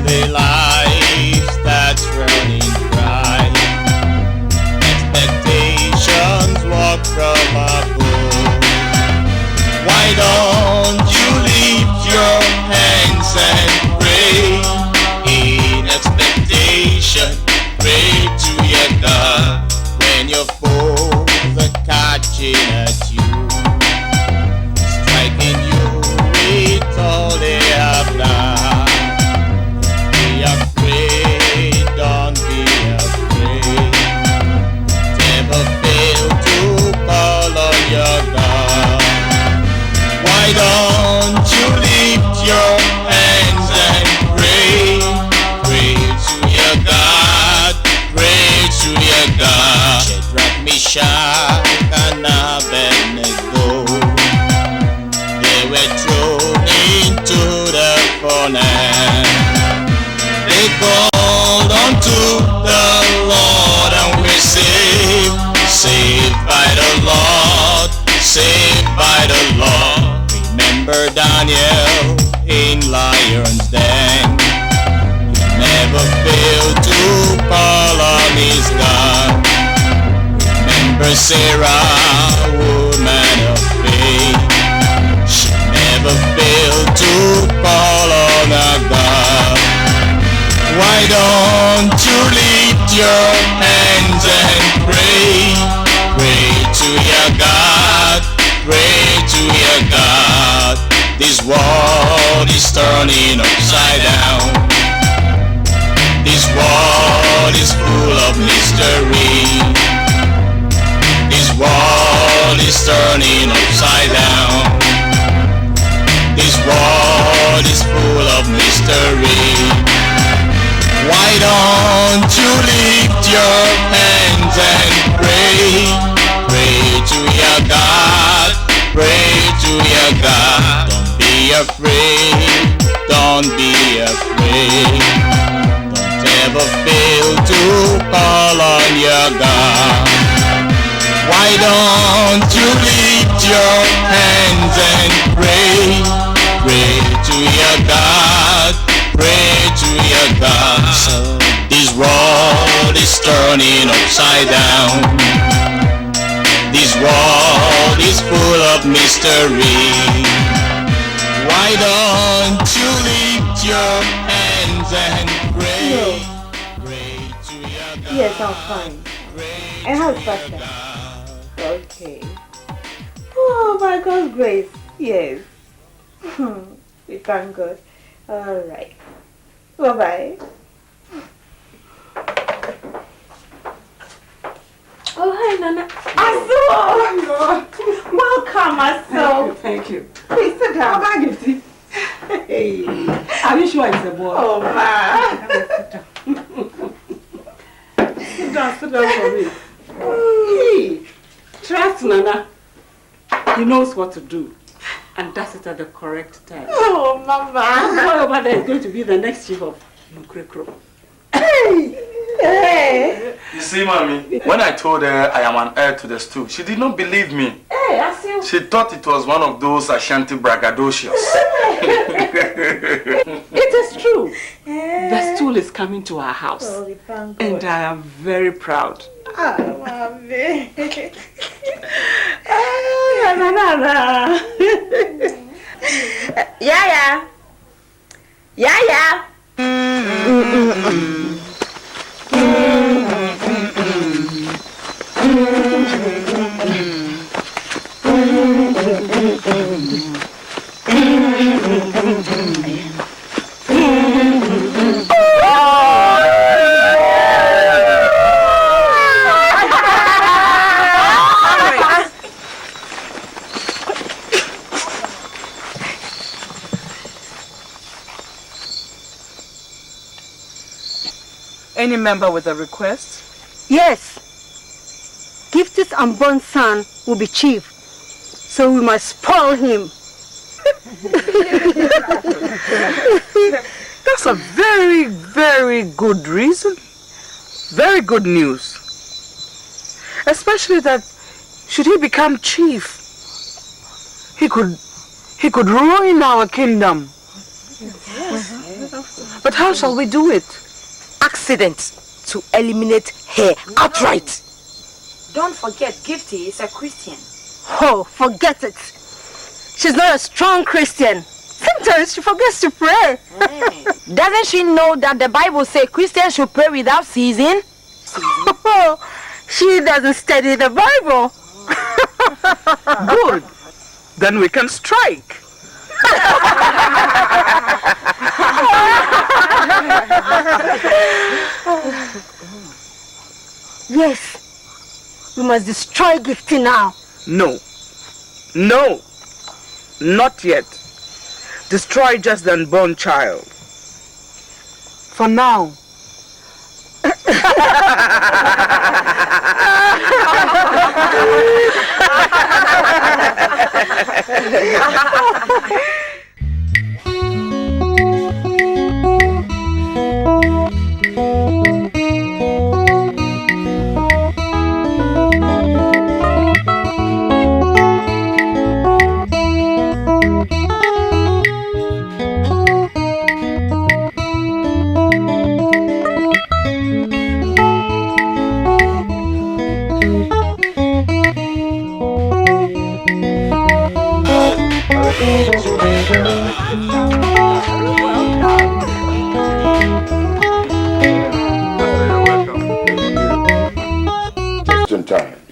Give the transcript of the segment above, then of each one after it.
the life that's running dry. Expectations walk from above. Why don't you lift your hands and pray? In expectation, pray to your God. When your foes are catching at you, striking you with all they have done. Be afraid, don't be afraid. Never fail to call on your God. Why don't you lift your hands and pray? Pray to your God, pray to your God. Shadrach, Meshach, and Abednego, they were thrown into the furnace. They called unto the Lord and were saved. Saved by the Lord, saved by the Lord. Remember Daniel in lion's den. He never failed to call on his God. Remember Sarah, woman of faith. She never failed to call on her God. Why don't you lift your hands and pray? Pray to your God, pray to your God. This world is turning upside down. This world is full of mystery. This world is turning upside down. This world is full of mystery. Why don't you lift your hands and pray? Pray to your God, pray to your God. Don't be afraid, don't be afraid. Don't ever fail to call on your God. Why don't you lift your hands and pray? Pray to your God, pray to your God. This world is turning upside down. This world is full of mystery. Why don't you lift your hands and pray? Pray to your God. Yes, I'm fine. And how's Pastor? Okay. Oh, by God's grace. Yes. We thank God. Alright. Bye-bye. Oh, hi, Nana. Aso! Welcome, Aso. Thank you. Please sit down. How about you? Hey. Are you sure it's a boy? Oh, ma. Sit down for me. Hey. Trust Nana. He knows what to do. And does it at the correct time. Oh, Mama. The boy over there is going to be the next chief of Nukrekro. Hey. Hey. You see, Mommy, when I told her I am an heir to the stool, she did not believe me. Hey, I see. She thought it was one of those Ashanti braggadocios. It is true. The stool is coming to our house. Oh, we thank God. And I am very proud. Ah, Mommy. Ah, Nana. Yeah. Any member with a request? Yes. Gifted unborn son will be chief, so we must spoil him. That's a very, very good reason. Very good news. Especially that should he become chief, he could ruin our kingdom. But how shall we do it? Accident to eliminate her outright. Don't forget, Gifty is a Christian. Oh, forget it. She's not a strong Christian. Sometimes she forgets to pray. Doesn't she know that the Bible says Christians should pray without ceasing? She doesn't study the Bible. Good. Then we can strike. Yes. We must destroy Gifty now. No. No. Not yet. Destroy just the unborn child. For now.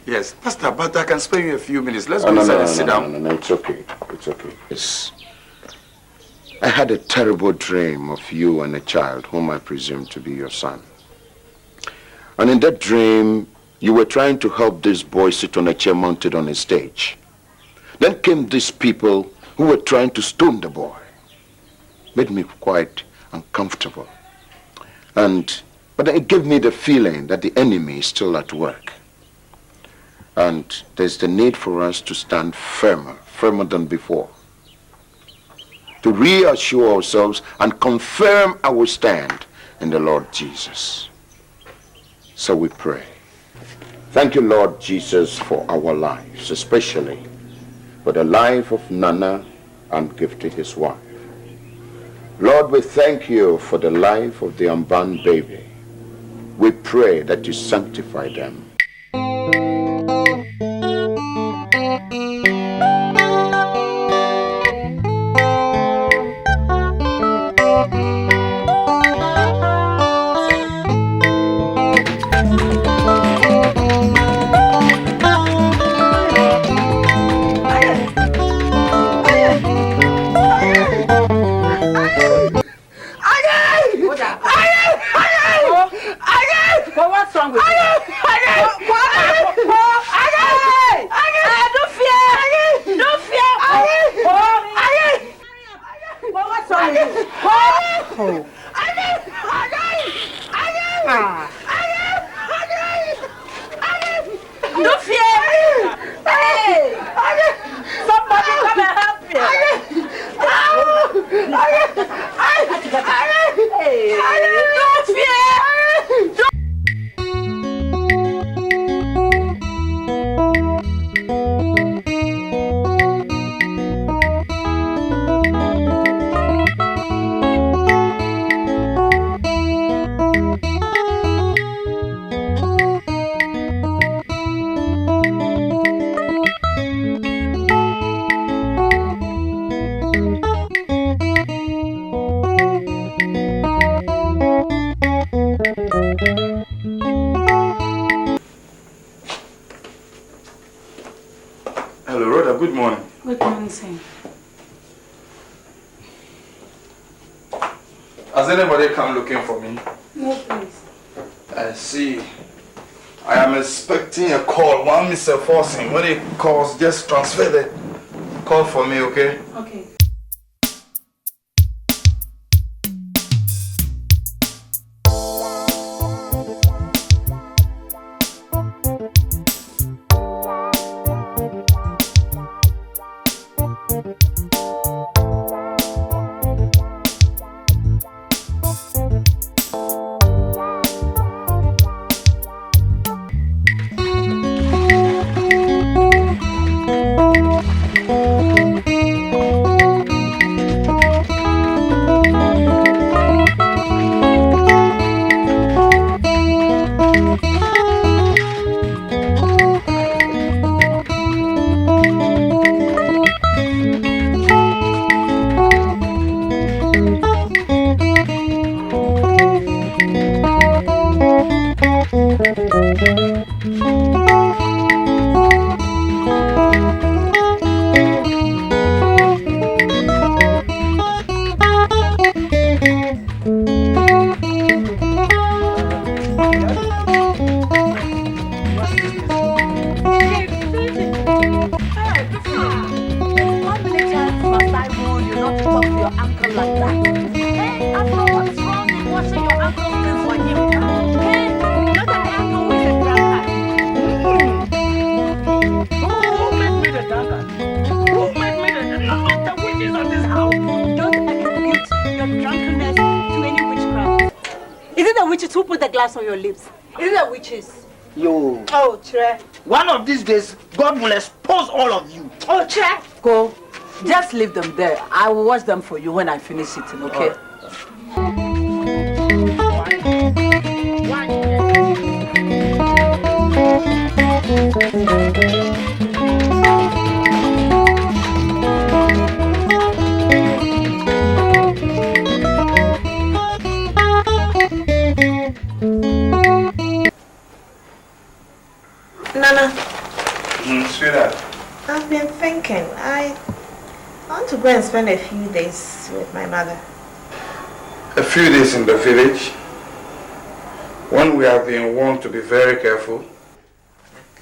Yes, Pastor, but I can spare you a few minutes. Let's go inside and sit down. No, it's okay. It's okay. I had a terrible dream of you and a child whom I presume to be your son. And in that dream, you were trying to help this boy sit on a chair mounted on a stage. Then came these people who were trying to stone the boy. Made me quite uncomfortable. But it gave me the feeling that the enemy is still at work. And there's the need for us to stand firmer than before. To reassure ourselves and confirm our stand in the Lord Jesus. So we pray. Thank you, Lord Jesus, for our lives, especially for the life of Nana and Gifty, his wife. Lord, we thank you for the life of the unborn baby. We pray that you sanctify them. Has anybody come looking for me? No, please. I see. I am expecting a call. One Mr. Forcing. When he calls, just transfer the call for me, okay? Okay. Who put the glass on your lips? Is it the witches? Yo. Oh, Tre. One of these days, God will expose all of you. Oh, Tre. Go. Just leave them there. I will watch them for you when I finish eating, okay? Nana. Sweetheart. I've been thinking. I want to go and spend a few days with my mother. A few days in the village, when we have been warned to be very careful.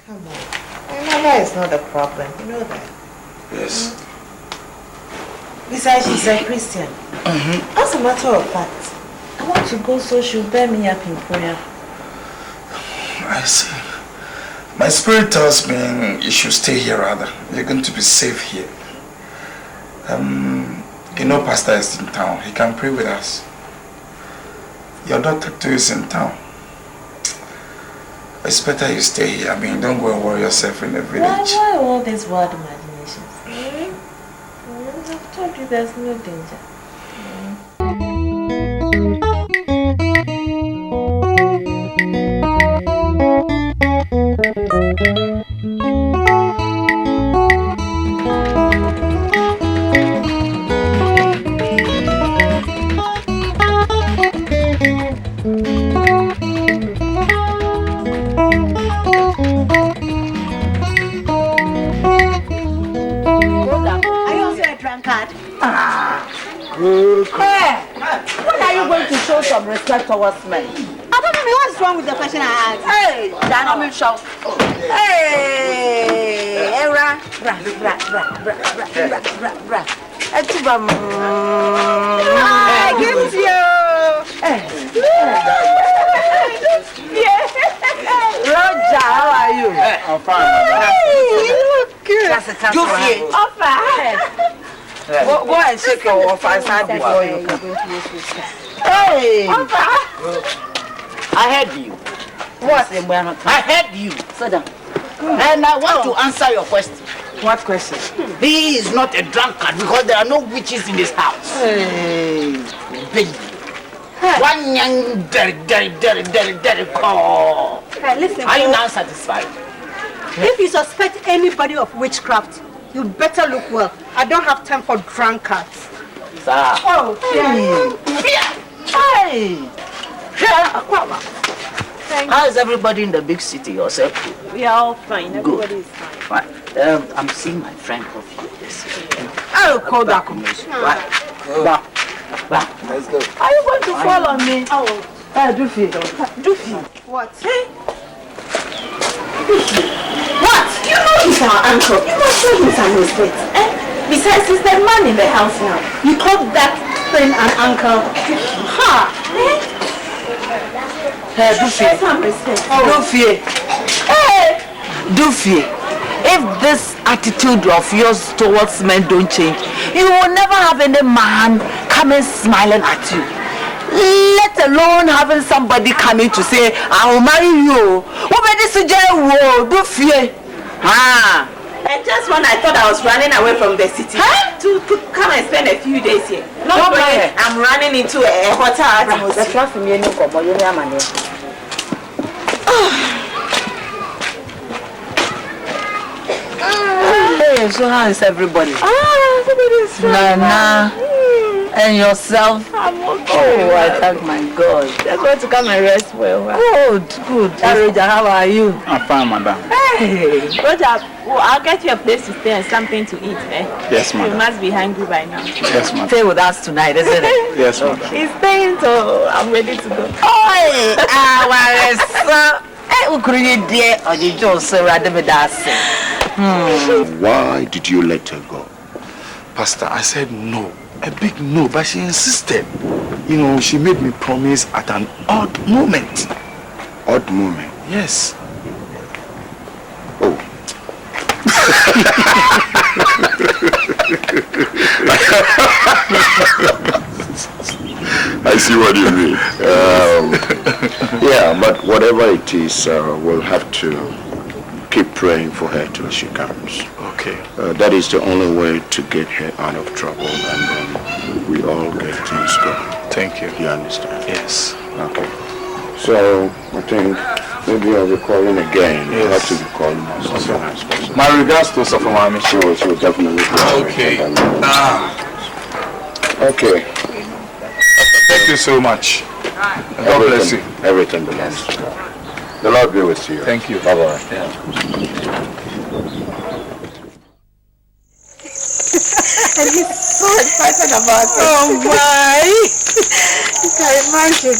Come on. My mother is not the problem. You know that. Yes. Besides, she's a Christian. As a matter of fact, I want to go so she'll bear me up in prayer. I see. My spirit tells me you should stay here rather. You're going to be safe here. You know Pastor is in town. He can pray with us. Your daughter too is in town. It's better you stay here. I mean, don't go and worry yourself in the village. Why all these wild imaginations? I've told you there's no danger. When are you going to show some respect towards men? I don't know what's wrong with the question I asked. Hey, Dana, shout. Hey, ra. Give you. Roger, how are you? I'm fine. Hey, you look good. Go and shake your off inside before you come. Hey! I heard you. What? I heard you. Sit down. And I want to answer your question. What question? He is not a drunkard because there are no witches in this house. Hey! Baby. One young dirty call. Hey, listen. Are you now satisfied? If you suspect anybody of witchcraft, you better look well. I don't have time for drunkards. Sir. Oh, Hey! How is everybody in the big city yourself? We are all fine. Everybody is fine. Right. I'm seeing my friend Coffee. I'll call that. Right. Let's go. Are you going to fall on me? Oh. Doofy. What? Hey. What? You know he's our uncle. You must show him some respect. Besides, he's the man in the house now. You call that thing an uncle? Ha! Hey, Doofy. Show some respect. Doofy. Hey! Doofy. If this attitude of yours towards men don't change, you will never have any man coming smiling at you. Let alone having somebody coming to say, I will marry you. What this Doofy? Ah. And just when I thought I was running away from the city to come and spend a few days here. Not when I'm running into a hotel atmosphere. Hey, so how is everybody? Everybody is fine. Nana. And yourself? I'm okay. Oh, I thank my God. Just want to come and rest well. Good. Roger, how are you? I'm fine, madam. Hey, Roger, well, I'll get you a place to stay and something to eat, eh? Yes, madam. You must be hungry by now. Yes, madam. Stay with us tonight, isn't it? Yes, madam. He's staying, so I'm ready to go. Oh, Why did you let her go? Pastor, I said no. A big no, but she insisted. You know, she made me promise at an odd moment. Odd moment? Yes. Oh. I see what you mean. Yeah, but whatever it is, we'll have to keep praying for her till she comes. Okay. That is the only way to get her out of trouble, and then we all get things going. Thank you. You understand? Yes. Okay. So, I think maybe I'll be calling again. Yes. I'll have to be calling her as soon as possible. My regards to Safamami. She will definitely be okay. Okay. Thank you so much. God bless you. Everything belongs to God. The Lord be with you. Thank you. Bye-bye. Yeah. And he's so excited about it. Oh my! You can imagine.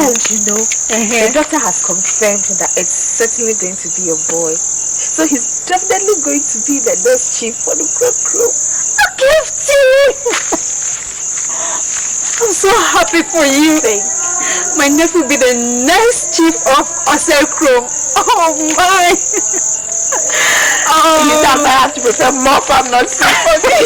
And you know, the doctor has confirmed that it's certainly going to be a boy. So he's definitely going to be the next chief for the club. Gifty! I'm so happy for you. My nephew will be the next chief of Oselcrom. Oh my! You I have to prepare more for not for me.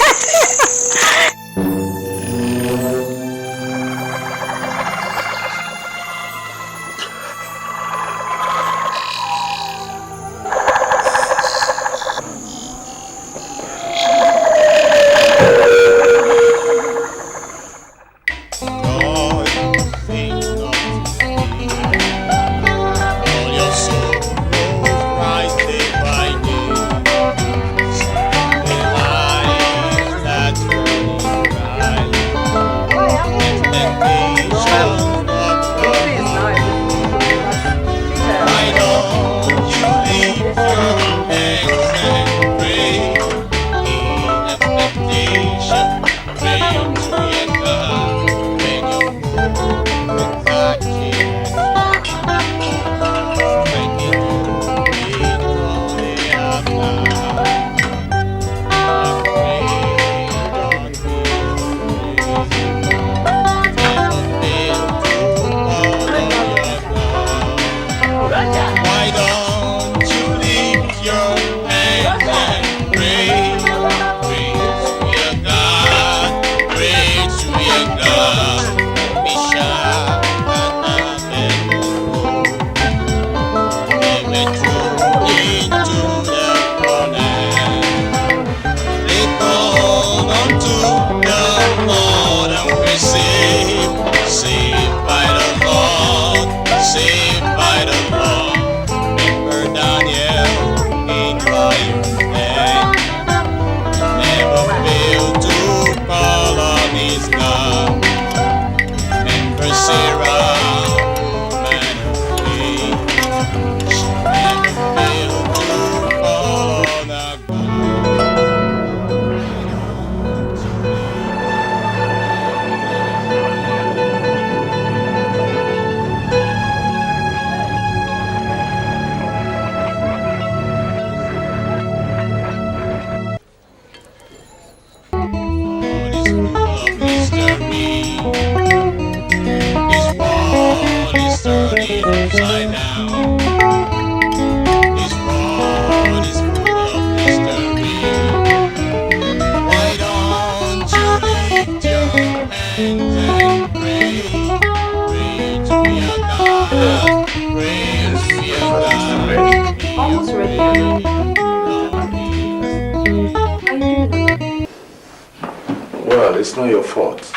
Well, it's not your fault.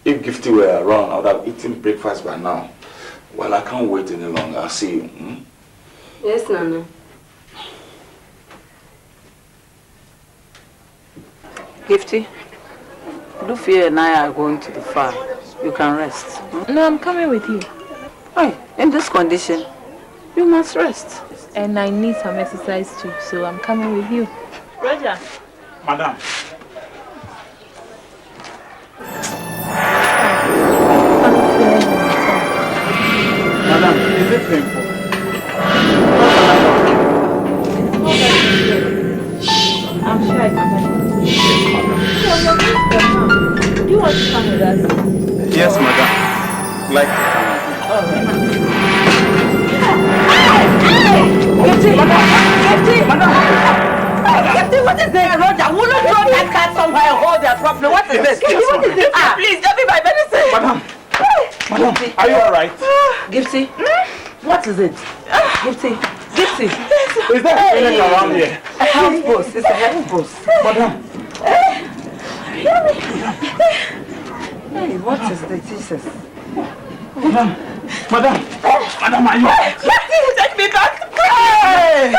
If Gifty were around, I would have eaten breakfast by now. Well, I can't wait any longer. I'll see you. Yes, Nana. Gifty, Luffy and I are going to the farm. You can rest. No, I'm coming with you. Hey, in this condition, you must rest. And I need some exercise too, so I'm coming with you. Roger. Madam. Madam, is it painful? I'm sure I can manage. Do you want to come with us? Yes, madam. Like to come. Captain, what is this? Roger, will you throw that cat somewhere and hold their property? What is this? What is this? Please, don't be my medicine. Madam, are you alright? Gipsy, what is it? Gipsy. Is there a clinic around here? A health post. It's a health post. Madam. Hey, what is this? Jesus. Madam, are you alright? Take me back. Hey!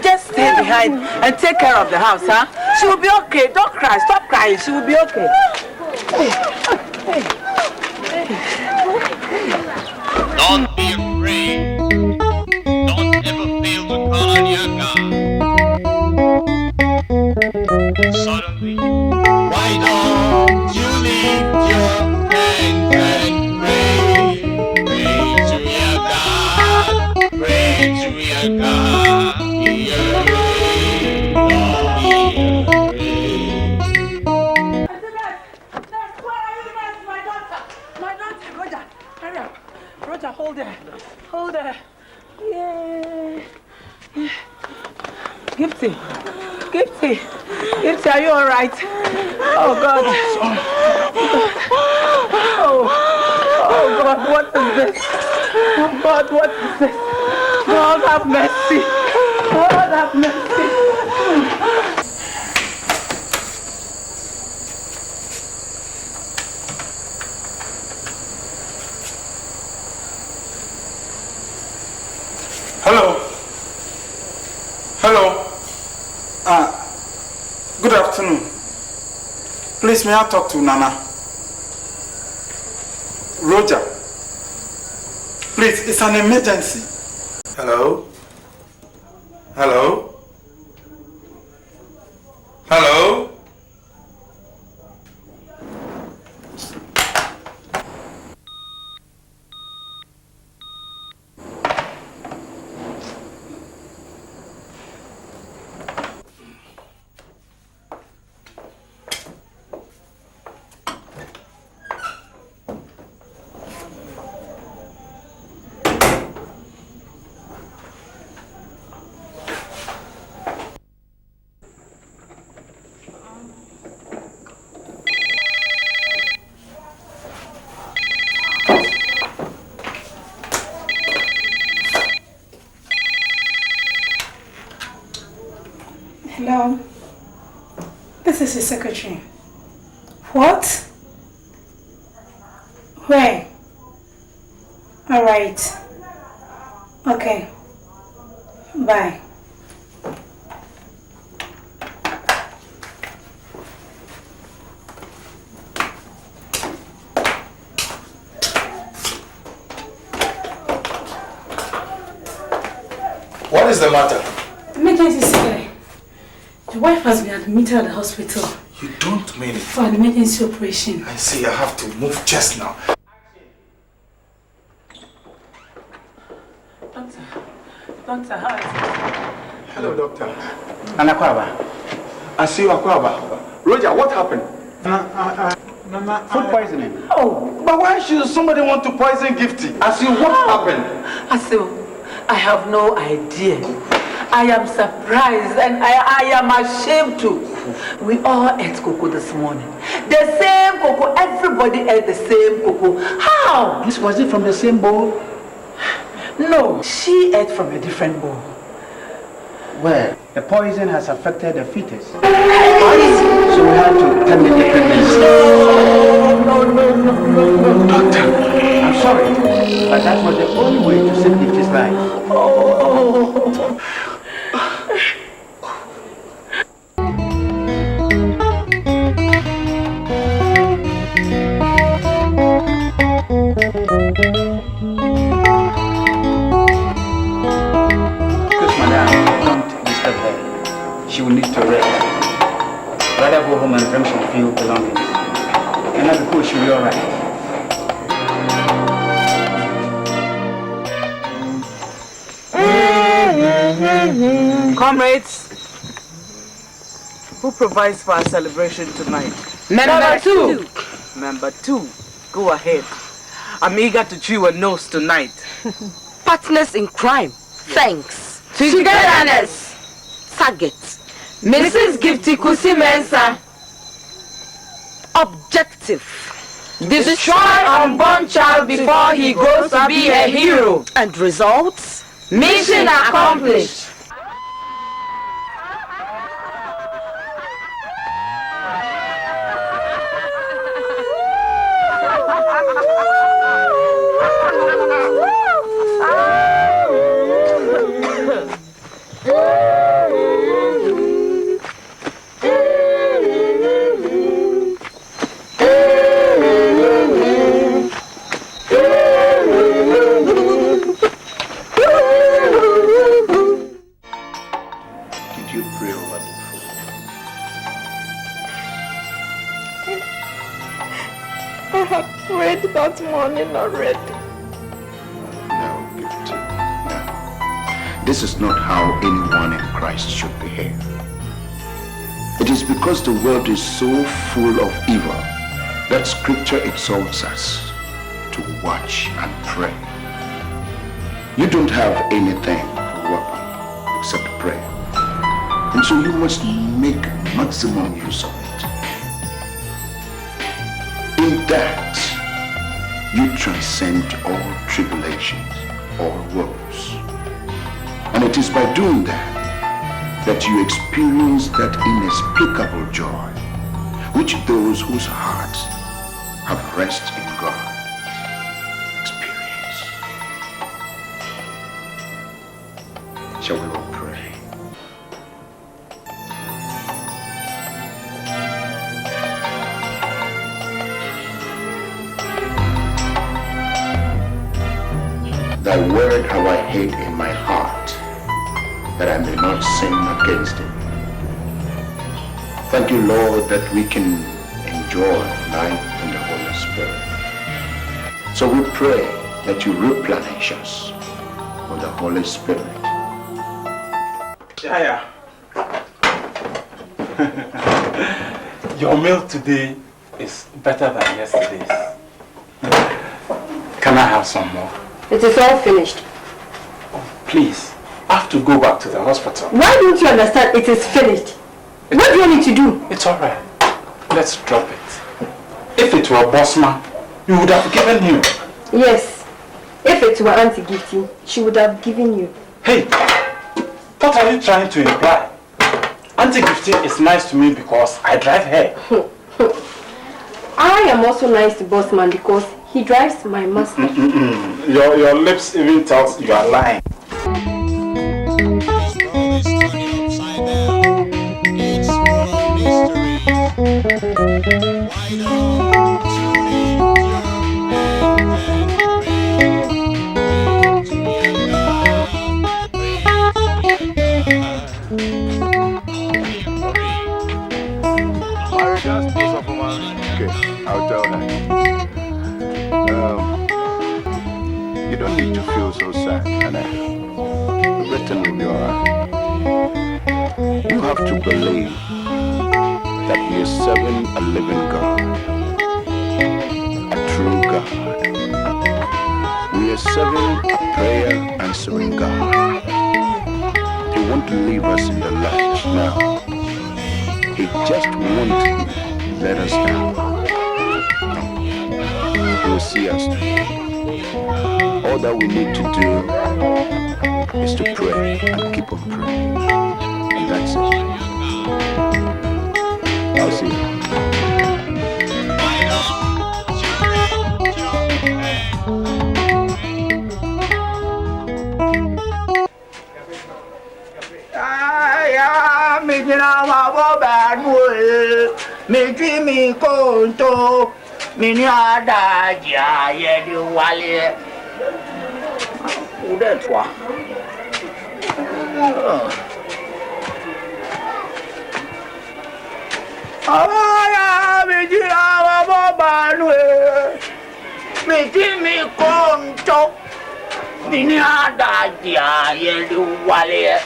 Just stay behind and take care of the house, huh? She will be okay. Don't cry. Stop crying. She will be okay. Don't be afraid. Don't ever fail to call on your God. Suddenly, why don't you lift your hands and pray? Pray to your God. Pray to your God. Roger, hold her. Hold her. Yeah. Gipsy, are you all right? Oh, God. Oh, God, what is this? Oh, God, what is this? God, have mercy. God, have mercy. Hello. Good afternoon. Please, may I talk to Nana? Roger. Please, it's an emergency. Hello? Hello? Hello? Hello, this is his secretary. What? Where? All right. Okay. Bye. What is the matter? Emergency, sir. The wife has been admitted at the hospital. You don't mean it. For an emergency operation. I see, I have to move just now. Doctor, how is it? Hello, doctor. Anakwaba. I see you, Akwaba. Roger, what happened? Food poisoning. Oh, but why should somebody want to poison Gifty? I see, what happened? I have no idea. I am surprised and I am ashamed too. We all ate cocoa this morning. The same cocoa. Everybody ate the same cocoa. How? Was it from the same bowl? No, she ate from a different bowl. Well, the poison has affected the fetus. So we had to terminate the pregnancy. No. Doctor, I'm sorry, but that was the only way to save Gifty's life. Because madam, don't disturb her. She will need to rest. Rather go home and bring some few belongings. And I'll be cool, she'll be alright. Comrades, who provides for our celebration tonight? Member 2. Member 2, go ahead. I'm eager to chew a nose tonight. Partners in crime. Thanks. Togetherness. Target. Mrs. Gifty Kusi Mensa. Objective. Destroy unborn child before he grows to be a hero. And results? Mission accomplished. That morning already. No, Gifty, no. This is not how anyone in Christ should behave. It is because the world is so full of evil that Scripture exalts us to watch and pray. You don't have anything for weapon except prayer. And so you must make maximum use of it. In that, you transcend all tribulations, all woes. And it is by doing that you experience that inexplicable joy which those whose hearts have rest in God experience. Shall we all pray? Thy word have I hid in my heart, that I may not sin against it. Thank you, Lord, that we can enjoy life in the Holy Spirit. So we pray that you replenish us with the Holy Spirit. Yeah. Your meal today is better than yesterday's. Can I have some more? It is all finished. Please, I have to go back to the hospital. Why don't you understand it is finished? What do you need to do? It's alright. Let's drop it. If it were Bossman, you would have given him. Yes. If it were Auntie Gifty, she would have given you. Hey, what are you trying to imply? Auntie Gifty is nice to me because I drive her. I am also nice to Bossman because he drives my master. Your lips even tells you are lying. Okay, I'll tell her. You don't need to feel so sad, and everything will be alright. You have to believe that we are serving a living God, a true God. We are serving a prayer answering God. He won't leave us in the lurch now. He just won't let us down. He will see us through. All that we need to do is to pray and keep on praying. And that's it. I'll see you. mijina maboba nwe miji mi konto mini adaja yedi wale ude toi Aya mijina maboba nwe miji mi konto mini adaja yedi wale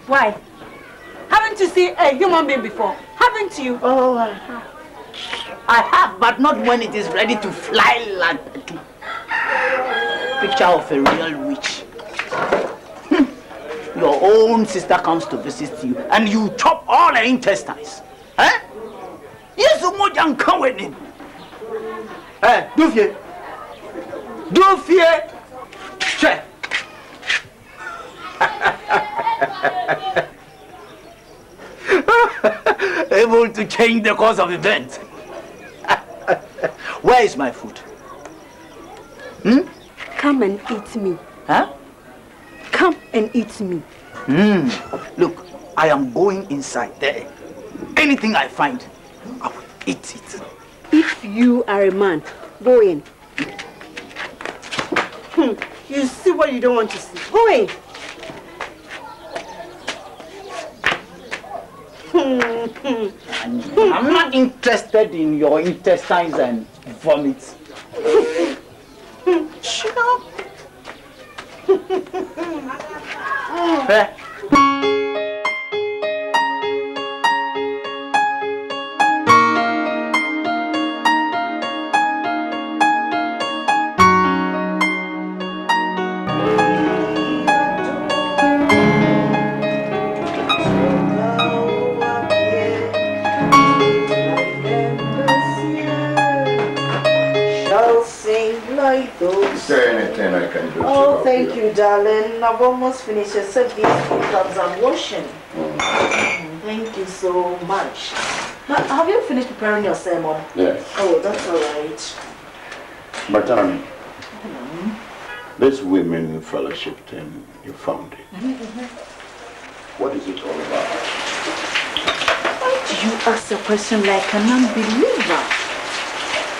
Why? Haven't you seen a human being before? Haven't you? Oh, I have, but not when it is ready to fly like a picture of a real witch. Your own sister comes to visit you, and you chop all her intestines. Eh? Yes, you can't come with him. Eh, do fear. Do fear. Check. Able to change the course of events. Where is my food? Come and eat me. Huh? Come and eat me. Look, I am going inside there. Anything I find, I will eat it. If you are a man, go in. You see what you don't want to see. Go in. I'm not interested in your intestines and vomit. Shut up. Is there anything I can do? Oh, thank you, darling. I've almost finished. Except these cups I'm washing. Thank you so much. Now, have you finished preparing your sermon? Yes. Oh, that's all right. But this women fellowship thing you founded, what is it all about? Why do you ask a question like an unbeliever?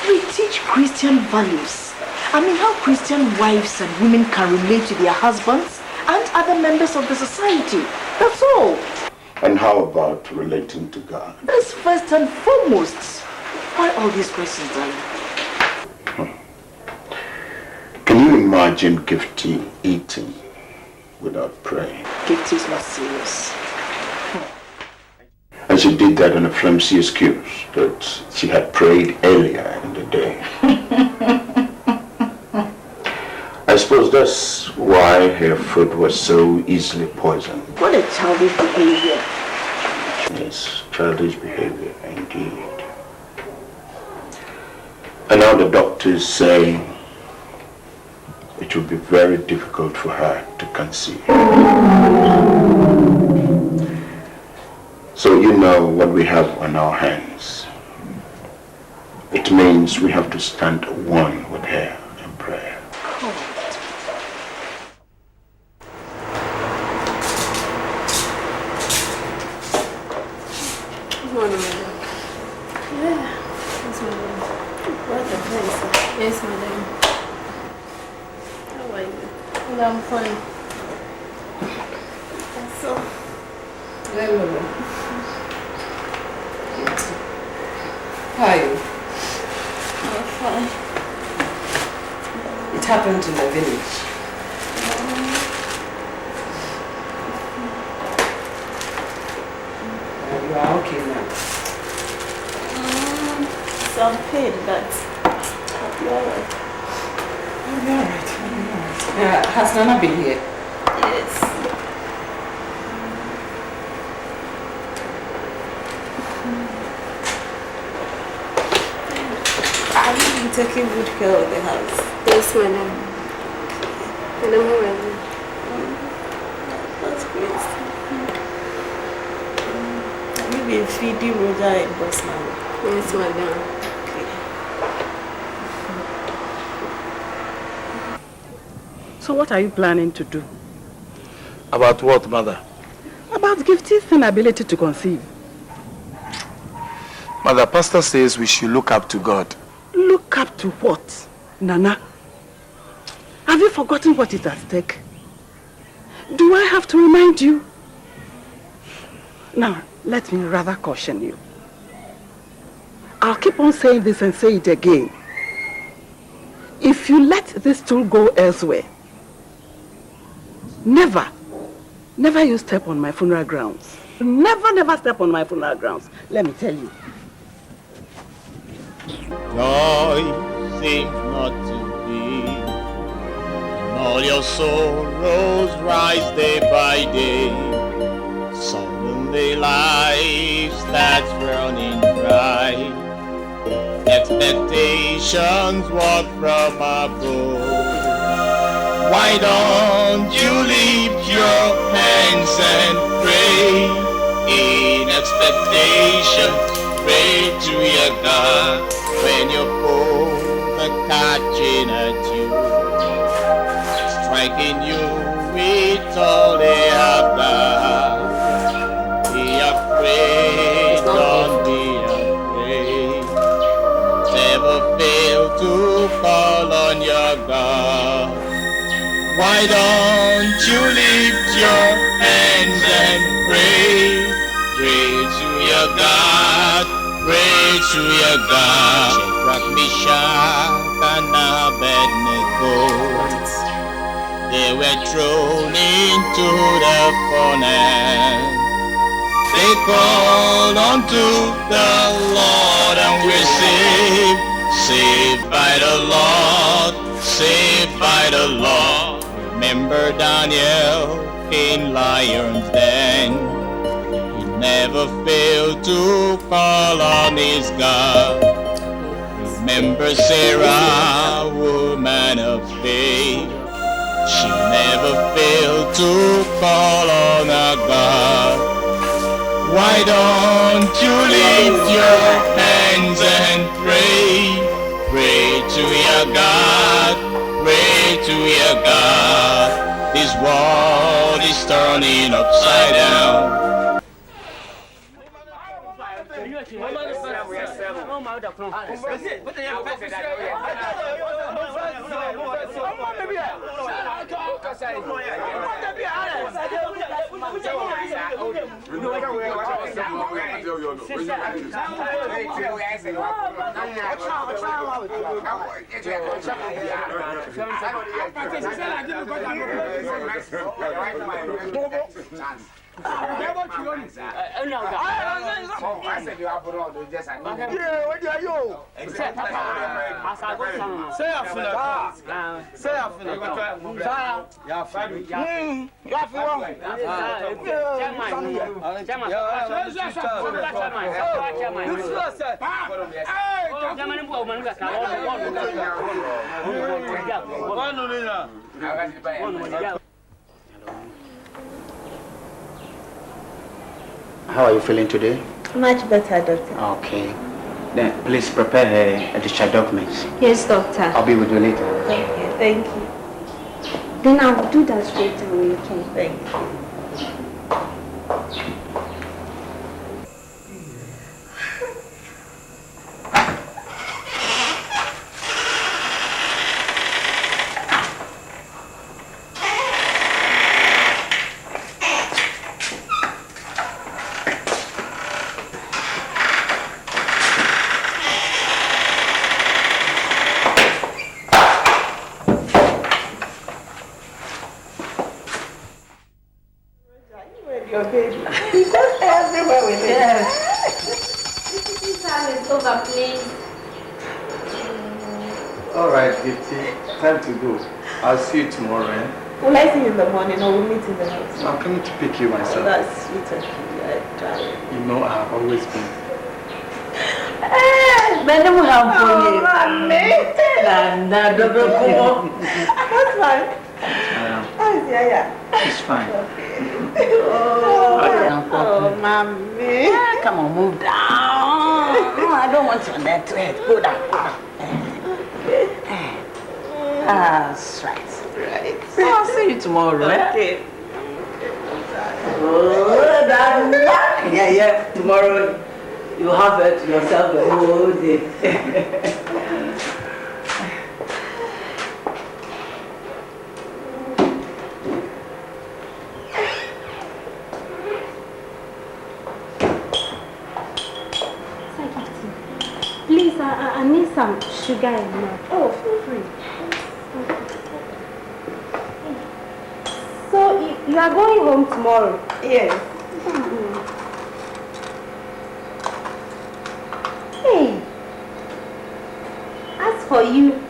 We teach Christian values. I mean, how Christian wives and women can relate to their husbands and other members of the society. That's all. And how about relating to God? That's first and foremost. Why all these questions, darling? Can you imagine Gifty eating without praying? Gifty is not serious. And she did that on a flimsy excuse that she had prayed earlier in the day. I suppose that's why her food was so easily poisoned. What a childish behavior. Yes, childish behavior indeed. And now the doctors say it will be very difficult for her to conceive. So you know what we have on our hands. It means we have to stand one with her in prayer. Yes, madam. How are you? I'm fine. So, hello. How are you? I'm fine. It happened in the village. You are okay now? Some pain, but I'll be alright. I'll be alright. Has Nana been here? Yes. Have you been taking good care of the house? Yes, madam. Madam, how are you? That's great. Have you been feeding Roger and Boss now? Yes, madam. So what are you planning to do? About what, mother? About Gifty's inability to conceive. Mother, Pastor says we should look up to God. Look up to what, Nana? Have you forgotten what is at stake? Do I have to remind you? Now, let me rather caution you. I'll keep on saying this and say it again. If you let this tool go elsewhere, never you step on my funeral grounds. Never step on my funeral grounds. Let me tell you. Joy seems not to be, and all your sorrows rise day by day. Suddenly life starts running dry. Expectations walk from above. Why don't you lift your hands and pray? In expectation, pray to your God. When your foes are catching at you, striking you with all they have got. Be afraid, don't be afraid. Never fail to call on your God. Why don't you lift your hands and pray? Pray to your God, pray to your God. Shadrach, Meshach, and Abednego, they were thrown into the furnace. They called unto the Lord and were saved. Saved by the Lord, saved by the Lord. Remember Daniel in lion's den. He never failed to call on his God. Remember Sarah, woman of faith. She never failed to call on her God. Why don't you lift your hands and pray? Pray to your God, pray to your God. This world is turning upside down. How are you feeling today? Much better, doctor. Okay. Then please prepare her discharge documents. Yes, doctor. I'll be with you later. Okay, thank you. Then I'll do that straight away, okay? Thank you. Your baby. He goes everywhere with it. Yes. Time is over, please. All right, Gifty. Time to go. I'll see you tomorrow, eh? Will I see you in the morning or we'll meet in the house? I'm coming to pick you myself. That's sweet of you. You know I've always been Madam, Oh, that's fine. It's fine. Oh, mommy. Come on, move down. I don't want your neck to hurt. Go down, go down. That's right. So I'll see you tomorrow, Okay. Oh, yeah. Tomorrow you have it to yourself the whole day. Please, I need some sugar and milk. Oh, feel free. So, you are going home tomorrow? Yes. Hey, as for you,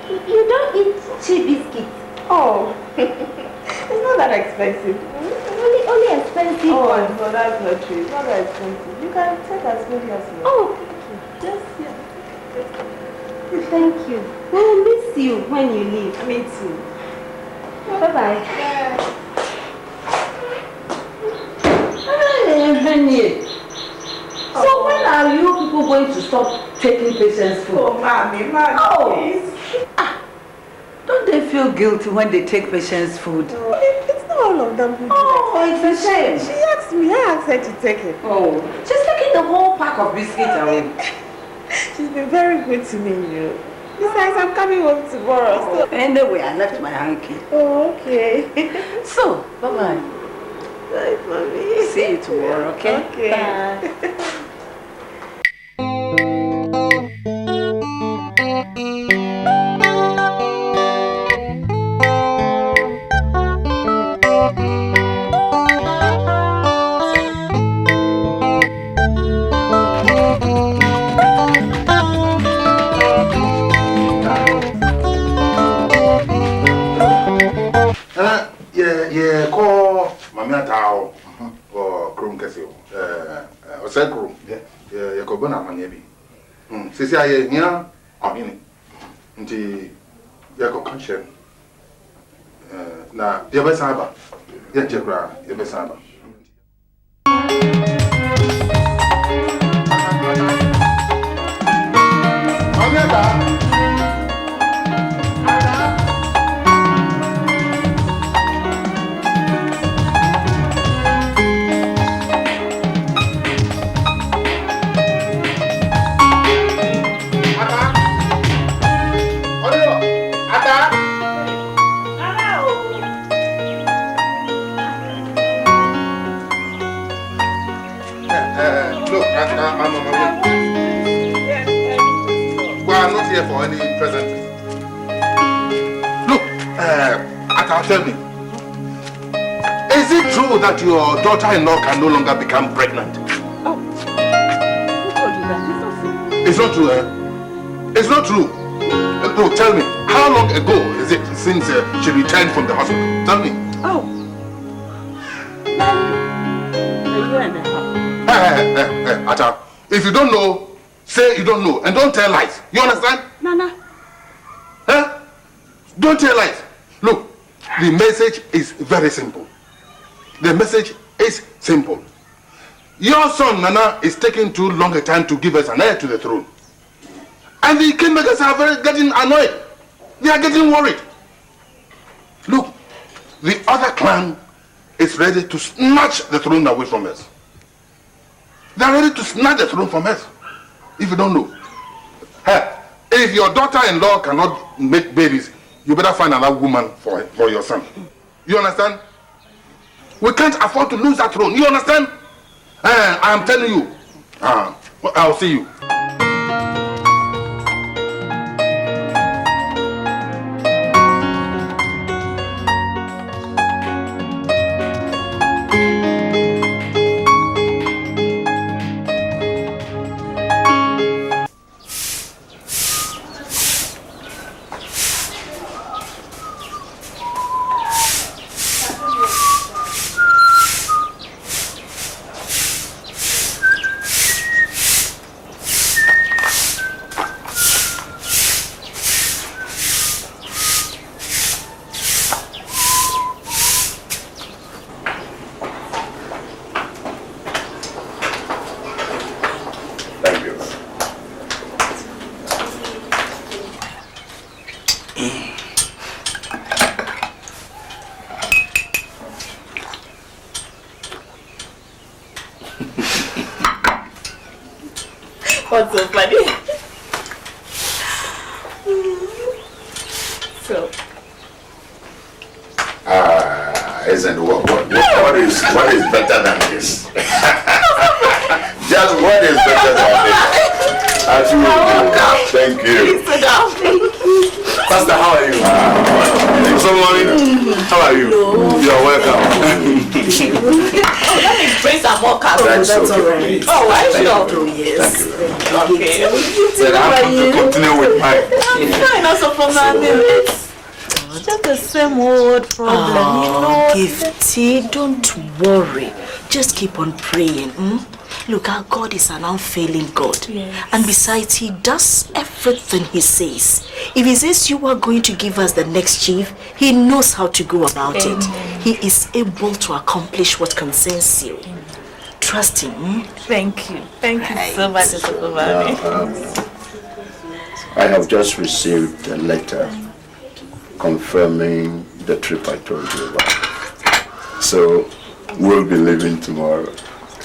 you don't eat cheap biscuits. Oh, it's not that expensive. Only expensive ones. No, that's not true. It's not that expensive. You can take as many as you want. Oh, Yes, yes. thank you. We'll miss you when you leave. Me too. Bye-bye. So when are you people going to stop taking patients' food? Oh, mommy, please. Don't they feel guilty when they take patients' food? No, it's not all of them who do Oh, that. it's a shame. She asked me, I asked her to take it. Oh, she's taking the whole pack of biscuits away. She's been very good to me, you know. Besides, I'm coming home tomorrow. So. Anyway, I left my hanky. Oh, okay. So, bye-bye. Bye, mommy. See you tomorrow, okay? Okay. Bye. Sisi aye nya amini nti ya ko kanche na ya be saba ya jekra ya be saba for any present. Look, Ata, tell me, is it true that your daughter-in-law can no longer become pregnant? Oh, who told you that? It's not true, eh? It's not true. No, tell me, how long ago is it since she returned from the hospital? Tell me. Oh, a year and a half. Ata, if you don't know, say you don't know, and don't tell lies. You understand? Nana. Huh? Don't tell lies. Look, the message is very simple. The message is simple. Your son, Nana, is taking too long a time to give us an heir to the throne. And the kingmakers are getting annoyed. They are getting worried. Look, the other clan is ready to snatch the throne away from us. They are ready to snatch the throne from us. If you don't know. Hey, if your daughter-in-law cannot make babies, you better find another woman for your son. You understand? We can't afford to lose that throne. You understand? I am telling you. I'll see you. What's so funny? So. Isn't what is better than this? Just what is better than this? Thank you. Please sit down. Pastor, how are you? How are you? No. You're welcome. Let me bring some more cards. That's all okay. right. Oh, I sure. Oh, yes. Okay. So I have to continue with mine. I'm fine also for my just the same old problem, you know. Gifty, don't worry. Just keep on praying. Look, our God is an unfailing God. Yes. And besides, he does everything he says. If he says you are going to give us the next chief, he knows how to go about it. He is able to accomplish what concerns you. Trust him. Thank you. Thank you so much, I have just received a letter confirming the trip I told you about. So, we'll be leaving tomorrow.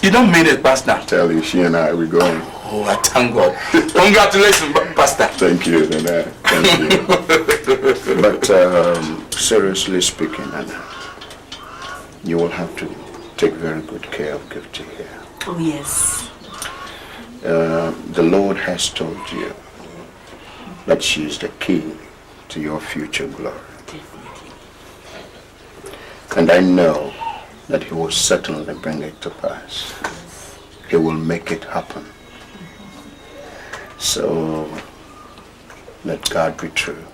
You don't mean it, Pastor? Tell you, she and I, we're going. Oh, I thank God. Congratulations, Pastor. Thank you, Nana. Thank you. But seriously speaking, Nana, you will have to take very good care of Gifty here. Oh, yes. The Lord has told you that she is the key to your future glory. And I know that he will certainly bring it to pass. He will make it happen. So, let God be true.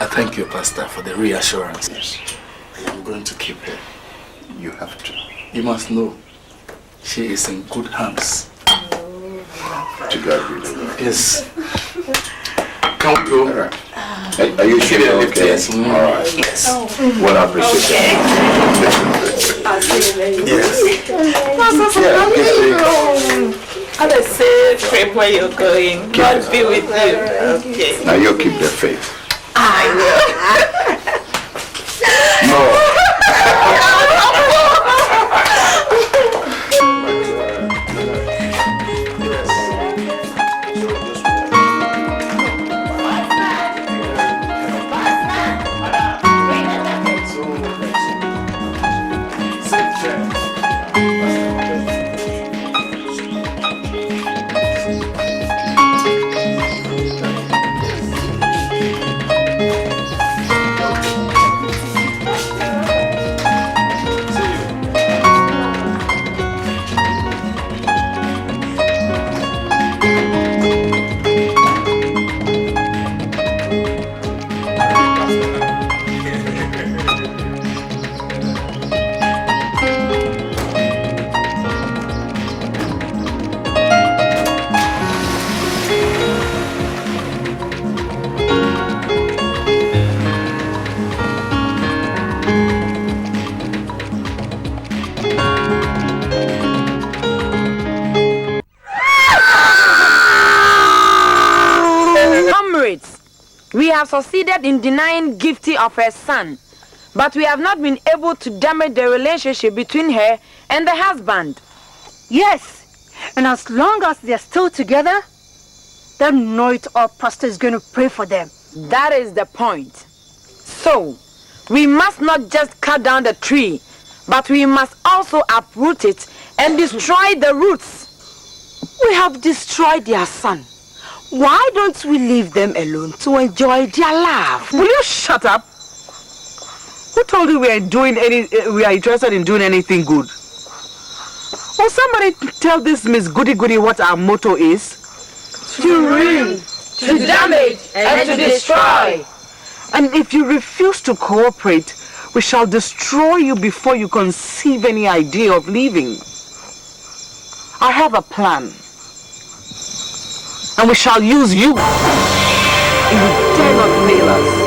I thank you, Pastor, for the reassurance. Yes. I am going to keep her. You have to. You must know, she is in good hands. To God be the glory. Yes. Can we go? All right. Are you sure you're okay? Yes. All right. Yes. Well, I appreciate it. I'll see you later. Yes. Have a safe trip where you're going. God be with you. Okay. Now you keep the faith. I will. No. We have succeeded in denying Gifty of her son, but we have not been able to damage the relationship between her and the husband. Yes, and as long as they're still together, then know it all, pastor is going to pray for them. That is the point. So, we must not just cut down the tree, but we must also uproot it and destroy the roots. We have destroyed their son. Why don't we leave them alone to enjoy their love? Will you shut up? Who told you we are interested in doing anything good? Will somebody tell this Miss Goody Goody what our motto is? To ruin, to damage, and to destroy. And if you refuse to cooperate, we shall destroy you before you conceive any idea of leaving. I have a plan. And we shall use you. And you dare not fail us.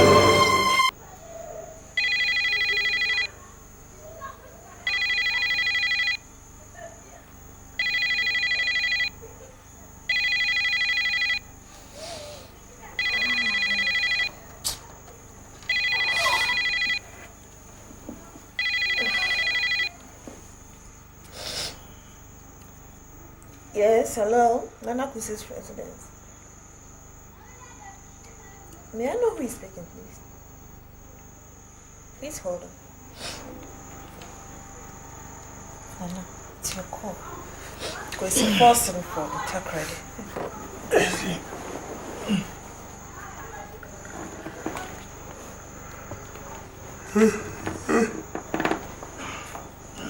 Yes, hello. Nana Kusi's residence. May I know who is speaking, please? Please hold on. Nana, it's your call. Because it's forcing for the tech ready.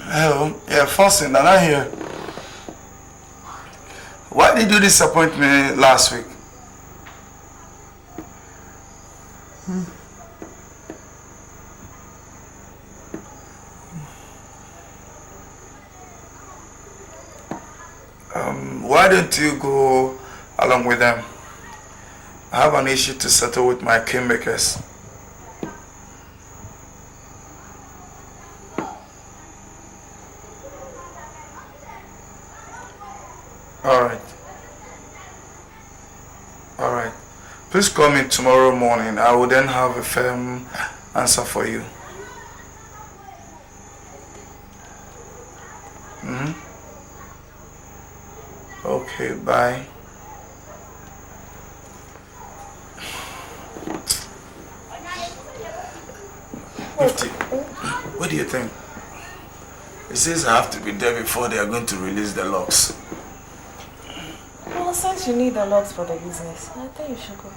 Hello, yeah, Forcing, Nana here. Why did you disappoint me last week? Why don't you go along with them? I have an issue to settle with my kingmakers. Alright. Please call me tomorrow morning. I will then have a firm answer for you. Okay, bye. What do you think? It says I have to be there before they are going to release the logs. Well, since you need the logs for the business, I think you should go.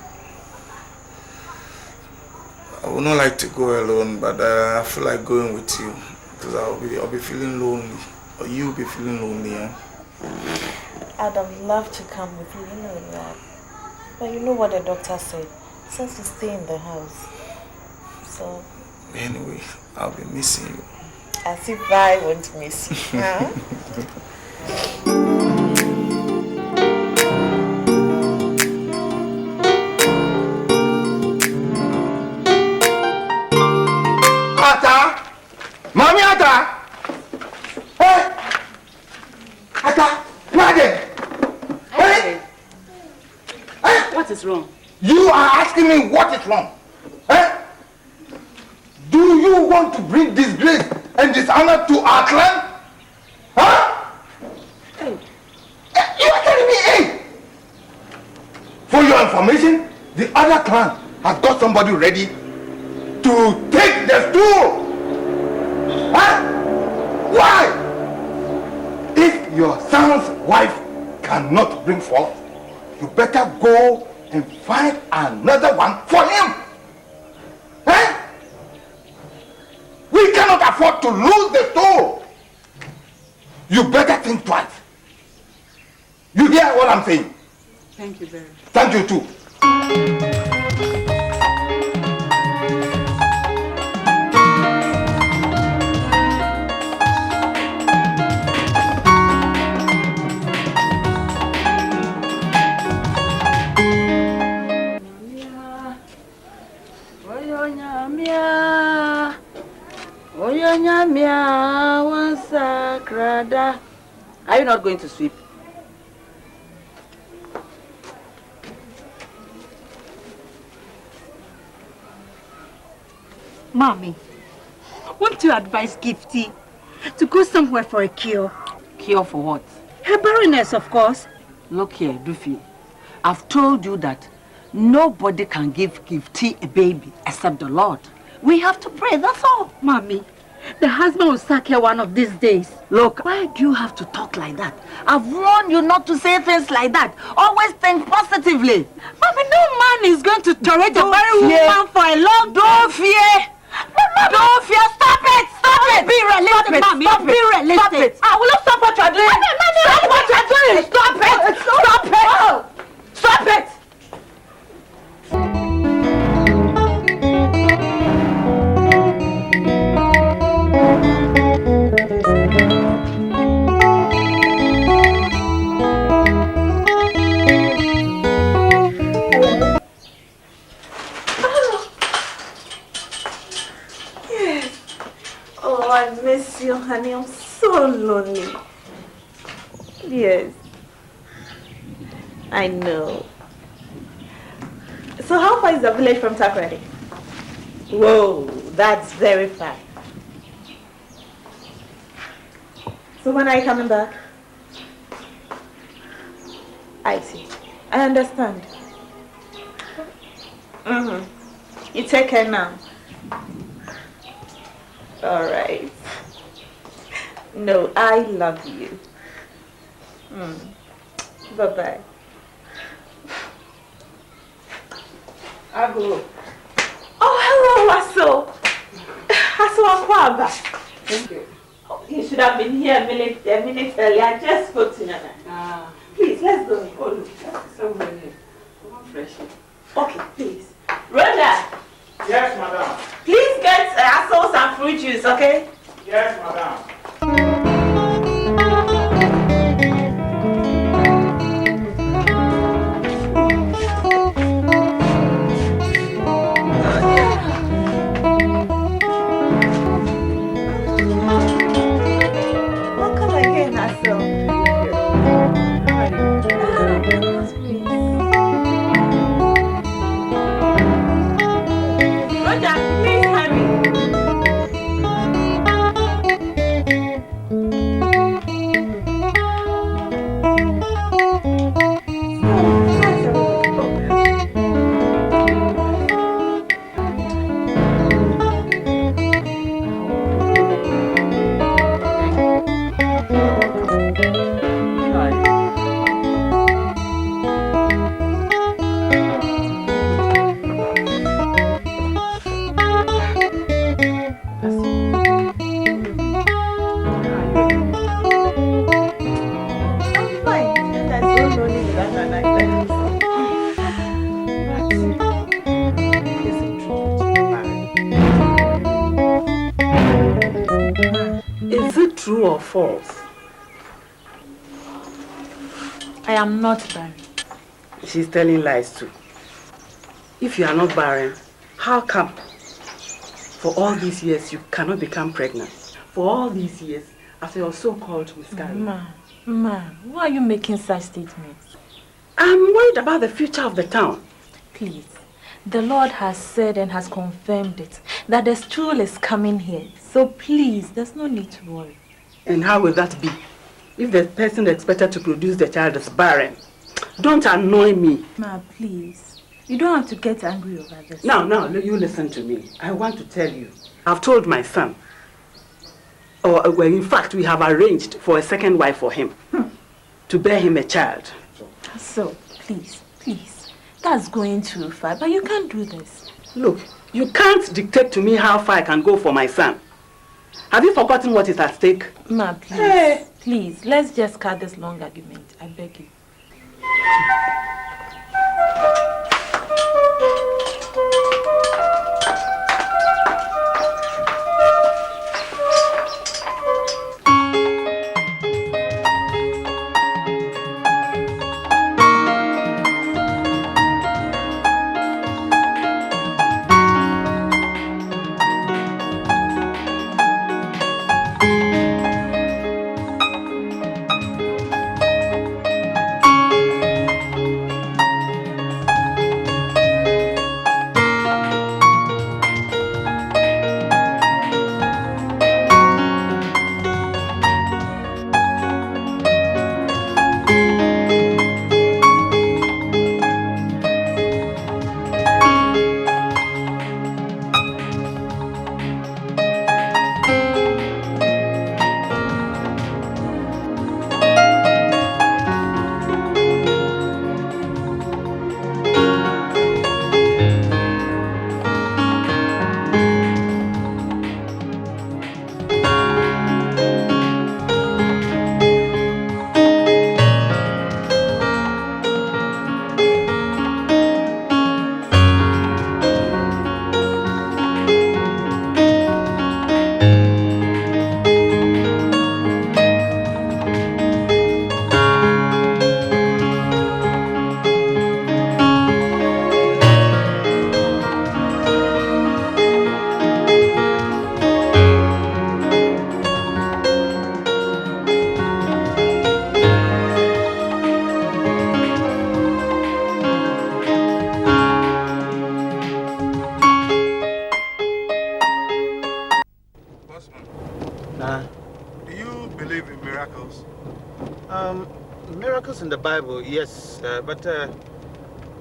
I would not like to go alone, but I feel like going with you because I'll be feeling lonely, or you'll be feeling lonely. Eh? I'd have loved to come with you, you know that. But you know what the doctor said. He says to stay in the house. So. Anyway, I'll be missing you. As if I won't miss you. Huh? Ata! Mommy Ata! Hey! Ata! Madam! Hey! What is wrong? You are asking me what is wrong. Eh? Do you want to bring disgrace and dishonor to our clan? Huh? Hey. You are telling me, hey! For your information, the other clan has got somebody ready to take the stool. Huh? Why? If your son's wife cannot bring forth, you better go and find another one for him. Eh? We cannot afford to lose the stool. You better think twice. You hear what I'm saying? Thank you very much. Thank you too. Are you not going to sweep? Mommy, won't you advise Gifty to go somewhere for a cure? Cure for what? Her barrenness, of course. Look here, Duffy. I've told you that nobody can give Gifty a baby except the Lord. We have to pray, that's all. Mommy, the husband will sack her one of these days. Look, why do you have to talk like that? I've warned you not to say things like that. Always think positively. Mommy, no man is going to tolerate a married woman for a long time. Don't fear. Don't fear. Stop it. Stop it. Be realistic, Mommy. Be realistic. I will not stop what you're doing. Stop what you're doing. Stop it. Stop it. Stop it. Oh, I miss you, honey. I'm so lonely. Yes. I know. So how far is the village from Takoradi? Whoa, that's very far. So when are you coming back? I see. I understand. You take care now. All right. No, I love you. Bye-bye. I go. Oh, hello, Russell. Akwaba. Thank you. Oh, you should have been here a minute earlier. I just spoke to Nana. Please, let's go. Oh, look. Somewhere here. Fresh. Okay, please. Rhoda. Yes, madam. Please get Russell some fruit juice, okay? Yes, madam. Welcome again, Russell. Roger, please hurry. Is it true or false? I am not barren. She's telling lies too. If you are not barren, how come? For all these years, you cannot become pregnant. For all these years, after your so-called miscarriage. Ma, why are you making such statements? I'm worried about the future of the town. Please, the Lord has said and has confirmed it, that the stool is coming here. So please, there's no need to worry. And how will that be? If the person expected to produce the child is barren? Don't annoy me. Ma, please. You don't have to get angry over this. Now, you listen to me. I want to tell you. I've told my son. Well, in fact, we have arranged for a second wife for him. To bear him a child. So, please. That's going too far, but you can't do this. Look, you can't dictate to me how far I can go for my son. Have you forgotten what is at stake? Ma, please. Please, let's just cut this long argument. I beg you. Miracles in the Bible, yes, but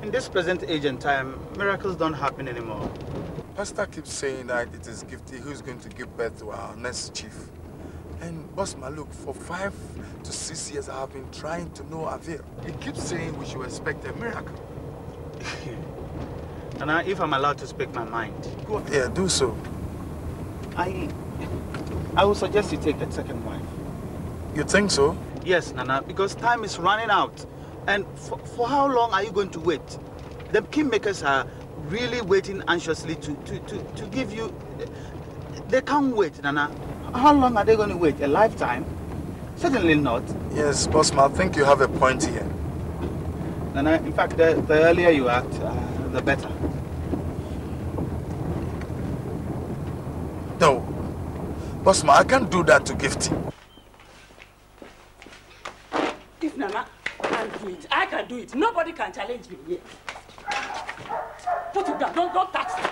in this present age and time, miracles don't happen anymore. Pastor keeps saying that it is Gifty who's going to give birth to our next chief. And Boss Maluk, for 5 to 6 years, I have been trying to know avail. He keeps saying we should expect a miracle. And if I'm allowed to speak my mind, go ahead, do so. I would suggest you take that second wife. You think so? Yes, Nana, because time is running out. And for how long are you going to wait? The kingmakers are really waiting anxiously to give you... They can't wait, Nana. How long are they going to wait? A lifetime? Certainly not. Yes, Boss Ma, I think you have a point here. Nana, in fact, the earlier you act, the better. No. Boss Ma, I can't do that to Gifty. If Nana can't do it, I can do it. Nobody can challenge me here. Put it down. Don't touch it.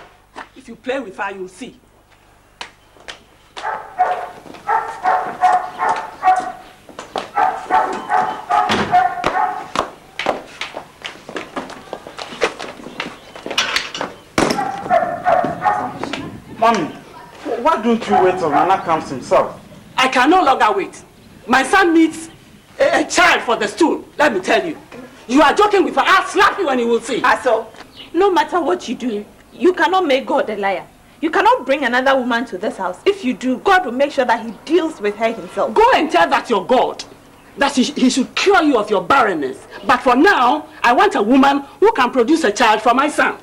If you play with her, you'll see. Mommy, why don't you wait till Nana comes himself? I can no longer wait. My son needs a child for the stool, let me tell you. You are joking with her. I'll slap you and you will see. So, no matter what you do, you cannot make God a liar. You cannot bring another woman to this house. If you do, God will make sure that he deals with her himself. Go and tell that your God, that he should cure you of your barrenness. But for now, I want a woman who can produce a child for my son.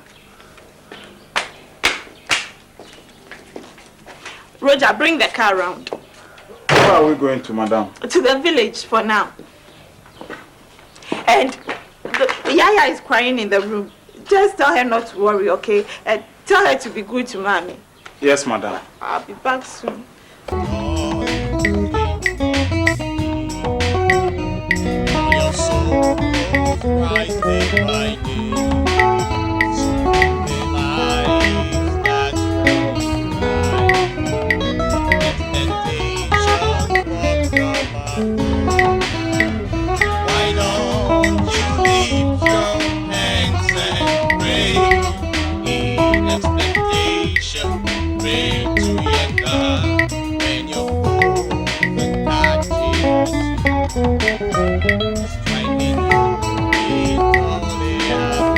Roger, bring the car around. Where are we going to, madam? To the village for now. And Yaya is crying in the room. Just tell her not to worry, okay? And tell her to be good to Mommy. Yes, madam. I'll be back soon. Your soul rise day by day. So the life that's running right. Expectation of your mind. Why don't you lift your hands and pray in expectation? Pray to your God when your foot touches. Striking you with all the other.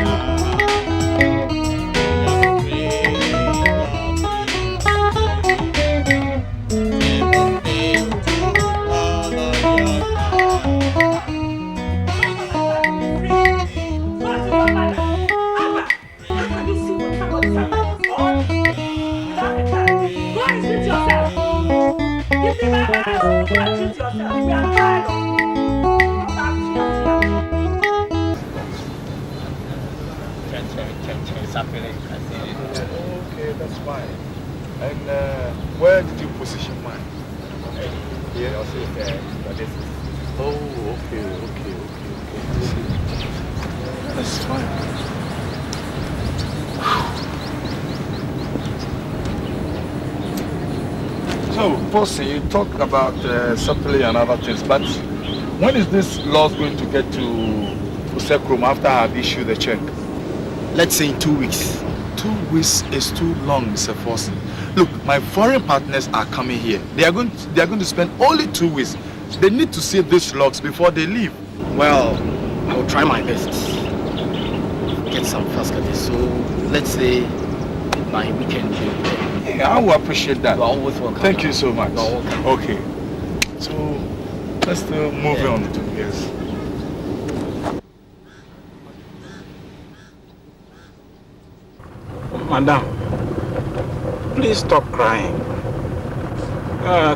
Your prayer, never fail to follow your Okay, that's fine. And where did you position mine? Here? Also there, but this is... Oh, okay. That's fine. So, Posse, you talk about supply and other things, but when is this law going to get to Usekrum after I have issued the check? Let's say in 2 weeks. 2 weeks is too long, Mr. Fossey. Look, my foreign partners are coming here. They are going to spend only 2 weeks. They need to see these logs before they leave. Well, I will try my best. Get some fast at this. So let's say my weekend. Yeah, I will appreciate that. You are always welcome. Thank you so much. You are welcome. Okay. So let's move on to this. Madam, please stop crying.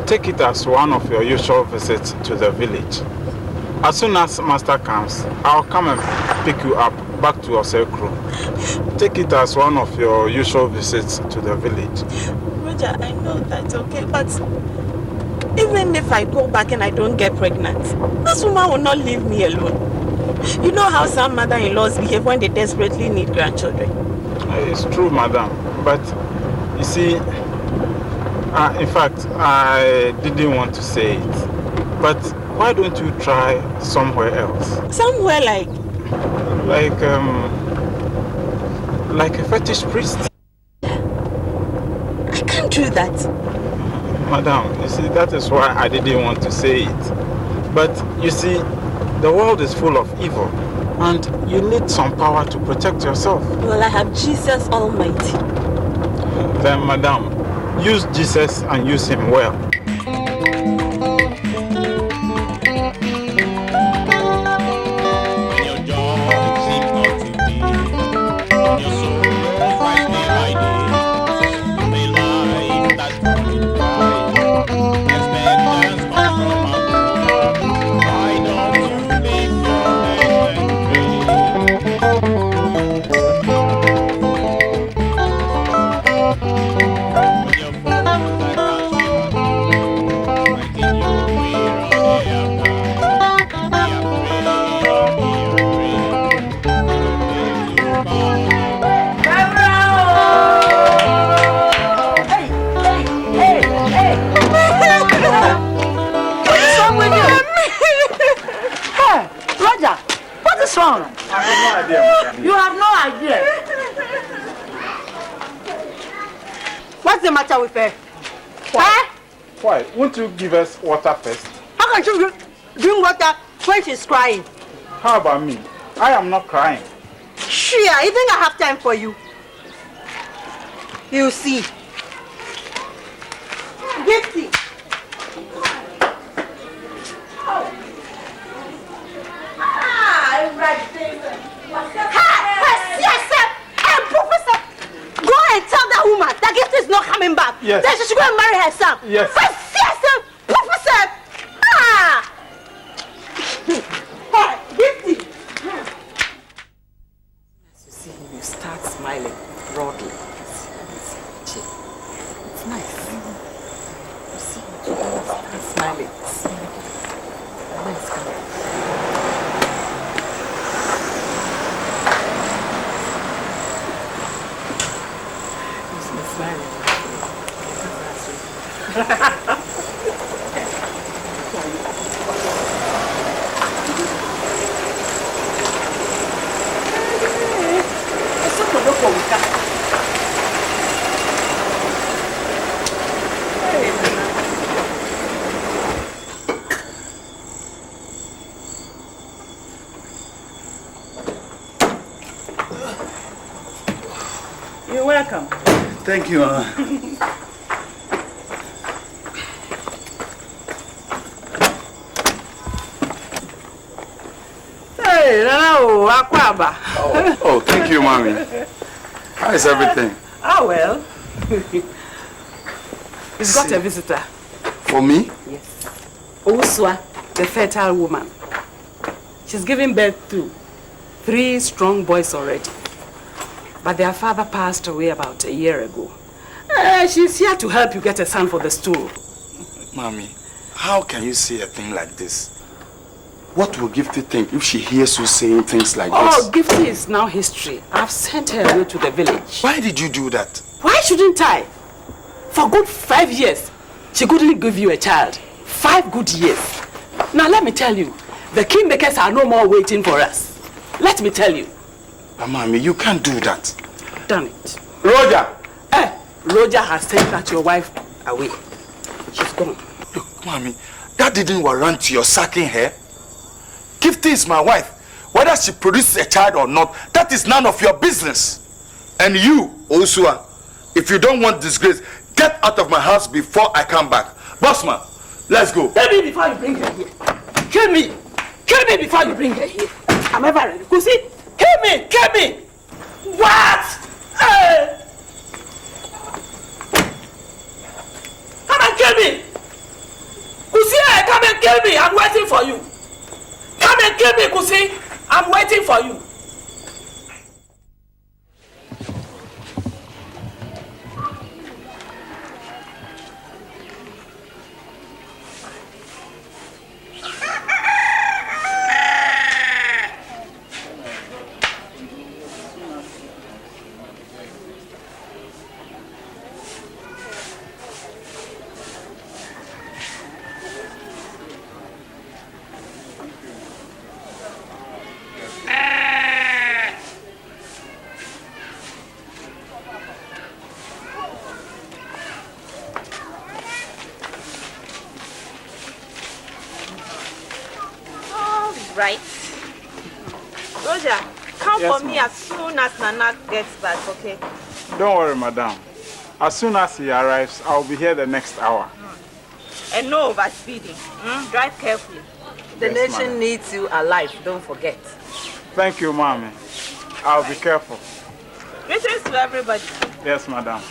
Take it as one of your usual visits to the village. As soon as Master comes, I'll come and pick you up back to your circle. Take it as one of your usual visits to the village. Roger, I know that's okay, but even if I go back and I don't get pregnant, this woman will not leave me alone. You know how some mother-in-laws behave when they desperately need grandchildren. It's true, madam, but you see, in fact, I didn't want to say it, but why don't you try somewhere else? Somewhere like a fetish priest? I can't do that. Madam, you see, that is why I didn't want to say it. But you see, the world is full of evil, and you need some power to protect yourself. Well, I have Jesus Almighty. Then, madam, use Jesus and use him well. You have no idea. What's the matter with her? Why? Why? Won't you give us water first? How can you drink water when she's crying? How about me? I am not crying. Sure, you think I have time for you? You see. Gifty. Professor, go and tell that woman that Gift is not coming back. Yes. Then she should go and marry her son. Yes. Professor. Gifty. As you see him, you start smiling broadly. It's nice. You see, you start smiling. Nice color. You're welcome. Thank you. Hey, hello, Aquaba. Oh, thank you, Mommy. How is everything? Oh, well. He's got a visitor. For me? Yes. Oswa, the fertile woman. She's given birth to 3 strong boys already. But their father passed away about a year ago. She's here to help you get a son for the stool. Mommy, how can you say a thing like this? What will Gifty think if she hears you saying things like this? Oh, Gifty is now history. I've sent her away to the village. Why did you do that? Why shouldn't I? For good 5 years, she couldn't give you a child. 5 good years. Now let me tell you, the kingmakers are no more waiting for us. Let me tell you. But Mommy, you can't do that. Done it. Roger! Roger has sent that your wife away. She's gone. Look, Mommy, that didn't warrant your sacking her. Gifty is my wife. Whether she produces a child or not, that is none of your business. And you, Osua, if you don't want disgrace, get out of my house before I come back. Bossman, let's go. Kill me before you bring her here. Kill me. Kill me before you bring her here. I'm ever ready. Kusi, kill me. Kill me. What? Hey! Come and kill me. Kusi, come and kill me. I'm waiting for you. Come and kill me, Kusi. I'm waiting for you. right? Roger, come Yes, for me ma'am. as soon as Nana gets back, okay? Don't worry, madam. As soon as he arrives, I'll be here the next hour. And no overspeeding. Drive carefully. The Yes, nation madam. needs you alive, don't forget. Thank you, mommy. I'll be careful. Greetings to everybody. Yes, madam.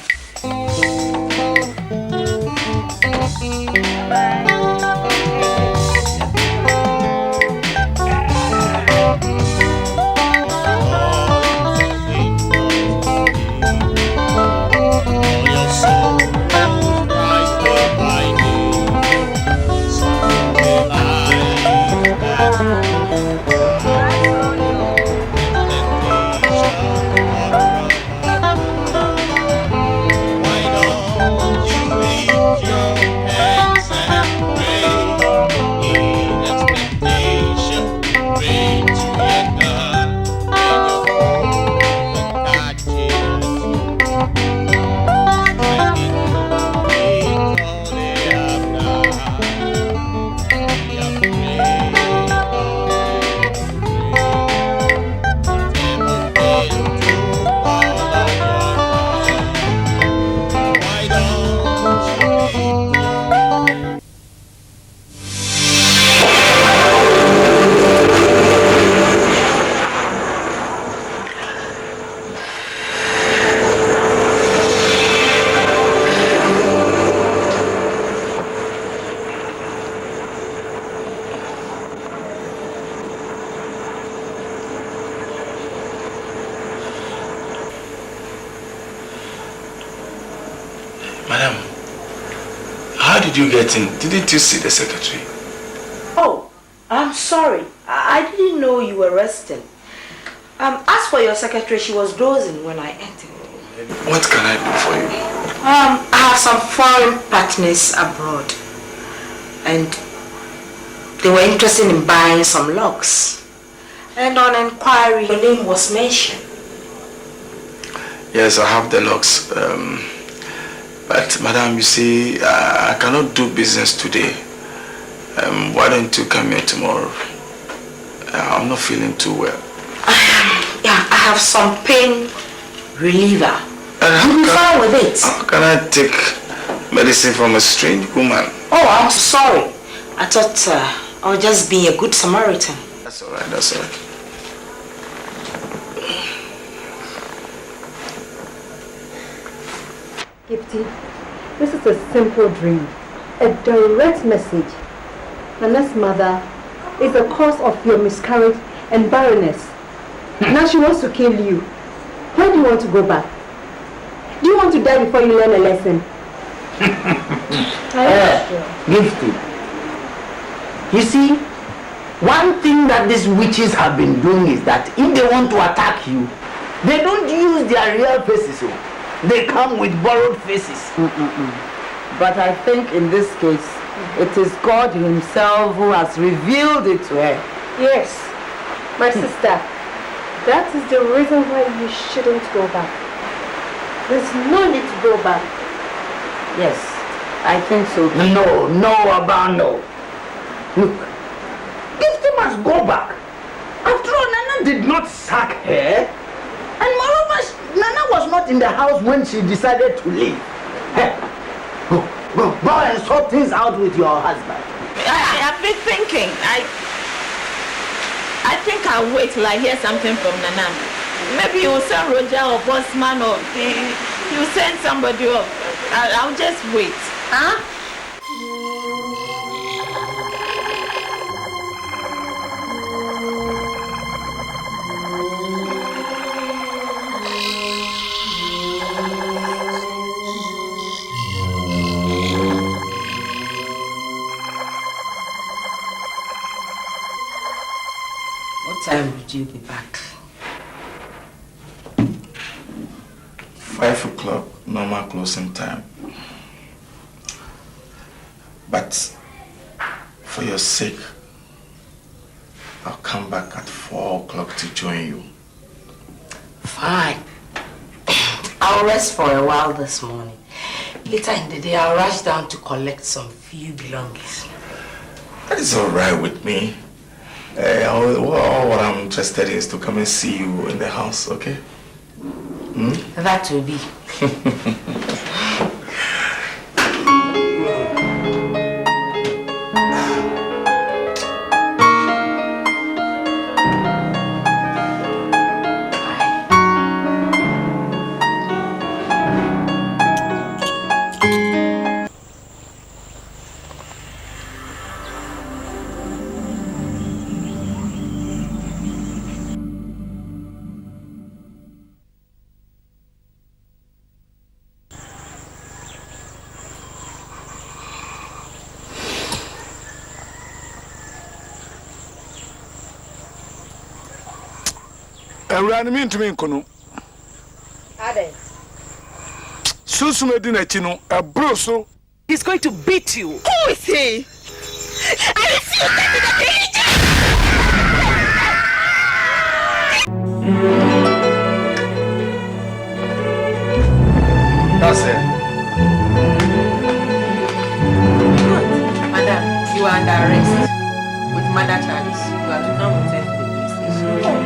Madam, how did you get in? Didn't you see the secretary? Oh, I'm sorry. I didn't know you were resting. As for your secretary, she was dozing when I entered. What can I do for you? I have some foreign partners abroad, and they were interested in buying some logs. And on inquiry, your name was mentioned. Yes, I have the logs. But madam, you see, I cannot do business today. Why don't you come here tomorrow? I'm not feeling too well. Yeah, I have some pain reliever. You'll be fine with it. How can I take medicine from a strange woman? Oh, I'm sorry. I thought I was just being a good Samaritan. That's all right, that's all right. Gifty, this is a simple dream, a direct message. Nana's mother is the cause of your miscarriage and barrenness. Now she wants to kill you. Where do you want to go back? Do you want to die before you learn a lesson? Gifty. You see, one thing that these witches have been doing is that if they want to attack you, they don't use their real faces. They come with borrowed faces. But I think in this case, it is God himself who has revealed it to her. Yes, my sister. That is the reason why you shouldn't go back. There's no need to go back. Yes, I think so. No, about no. Look, Gifty must go back. After all, Nana did not sack her. And moreover, Nana was not in the house when she decided to leave. Hey, go and sort things out with your husband. I've been thinking. I think I'll wait till I hear something from Nana. Maybe you'll send Roger or Bossman or you'll send somebody up. I'll just wait. Huh? What time would you be back? 5 o'clock, normal closing time. But for your sake, I'll come back at 4 o'clock to join you. Fine. I'll rest for a while this morning. Later in the day, I'll rush down to collect some few belongings. That is all right with me. All what I'm interested in is to come and see you in the house, okay? That will be. Ran me into me, Kono. Ade. Susu Medina Chino, a broso. He's going to beat you. Who is he? I refuse to be the danger! That's it. Madam, you are under arrest with murder charges. You are to come with us to the police station.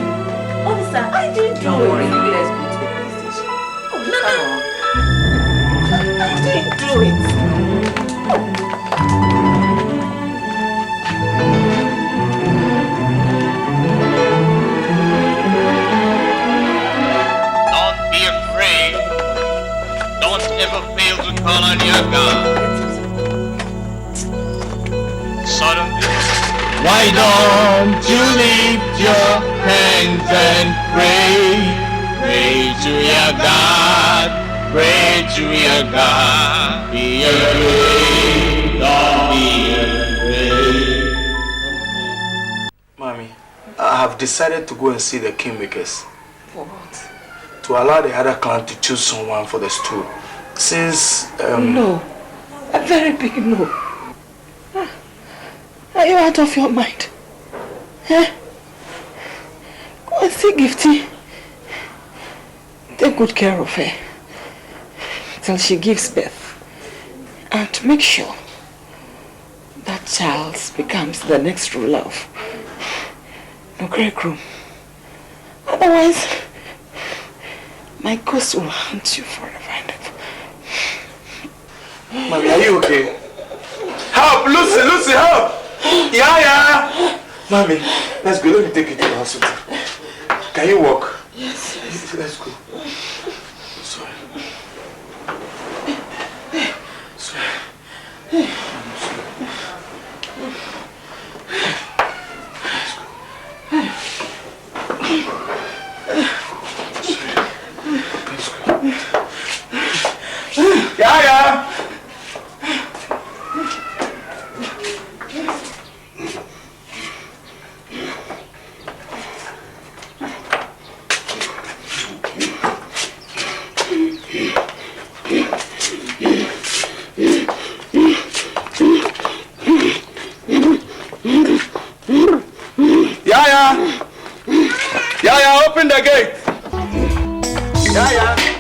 Officer, I didn't do Don't it. worry, let's go to the police station. I didn't do it. Don't be afraid. Don't ever fail to call on your God. Suddenly, why don't you lift your hands and pray? Pray to your God. Pray to your God. Be afraid. Don't be afraid. Mommy, I have decided to go and see the kingmakers. For what? To allow the other clan to choose someone for the stool. Since, No. A very big no. Are you out of your mind? Eh? Go and see Gifty. Take good care of her till she gives birth. And make sure that child becomes the next ruler of the Great Room. Otherwise, my ghost will haunt you forever and ever. Mommy, are you okay? Help! Lucy! Lucy, help! Yeah! Mommy, let's go. Let me take you to the hospital. Can you walk? Yes. Let's go. Sorry. Sorry. Yeah! Yaya, open the gate. Yaya.